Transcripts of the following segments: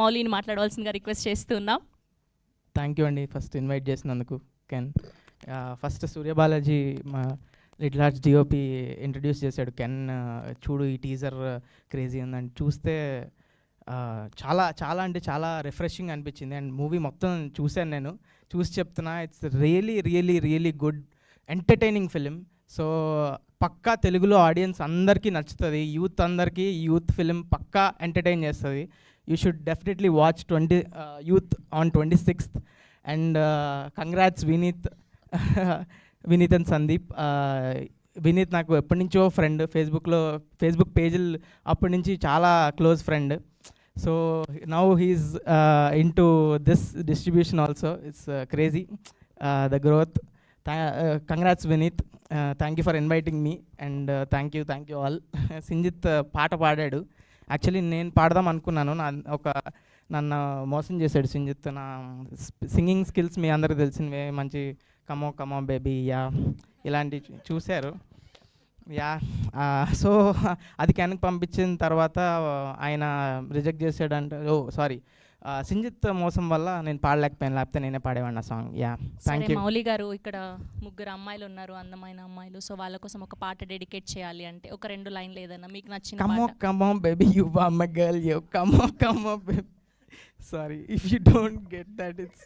మౌలిని మాట్లాడవలసిందిగా రిక్వెస్ట్ చేస్తున్నాం. Thank you అండి ఫస్ట్ ఇన్వైట్ చేసినందుకు. కెన్ ఫస్ట్ సూర్యబాలాజీ మా లిటిల్ ఆర్ట్స్ డిఓపి ఇంట్రడ్యూస్ చేశాడు. కెన్ చూడు ఈ టీజర్ క్రేజీ ఉందని చూస్తే చాలా చాలా అంటే చాలా రిఫ్రెషింగ్ అనిపించింది. అండ్ మూవీ మొత్తం చూశాను, నేను చూసి చెప్తున్నా, it's really really really good entertaining film. So పక్కా తెలుగులో ఆడియన్స్ అందరికీ నచ్చుతుంది, యూత్ అందరికీ యూత్ ఫిలిం పక్కా ఎంటర్టైన్ చేస్తుంది. You should definitely watch youth on 26th. And congrats Vineeth and Sandeep. Vineeth నాకు ఎప్పటి నుంచో ఫ్రెండ్, ఫేస్బుక్ పేజీలు అప్పటి నుంచి చాలా close friend. So now he's into this distribution also. It's crazy the growth. Congrats Vineeth, thank you for inviting me and thank you all. Sinjith పాట పాడాడు. Actually నేను పాడదాం అనుకున్నాను, నన్ను మోసం చేశాడు సింజిత్. నా సింగింగ్ స్కిల్స్ మీ అందరికి తెలిసినవే, మంచి కమో బేబీ యా ఇలాంటివి చూశారు. యా సో అది కెన్కి పంపించిన తర్వాత ఆయన రిజెక్ట్ చేశాడంటే, సారీ సింజిత్ మోసం వల్ల నేను పాడలేకపోయాను, లేకపోతే నేనే పాడేవాడిని ఆ song. Yeah thank you. Mouli గారు, ఇక్కడ 3 అమ్మాయిలు ఉన్నారు, అందమైన అమ్మాయిలు. సో వాళ్ళ కోసం ఒక పాట డెడికేట్ చేయాలి అంటే ఒక 2 లైన్లు ఏదైనా మీకు నచ్చిన c'mon baby you are my girl you c'mon baby. Sorry if you don't get that, it's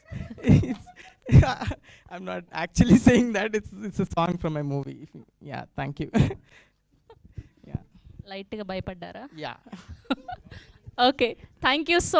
I'm not actually saying that, it's a song from my movie. Yeah, thank you. Yeah, లైట్గా భయపడ్డారా? yeah. Okay, thank you so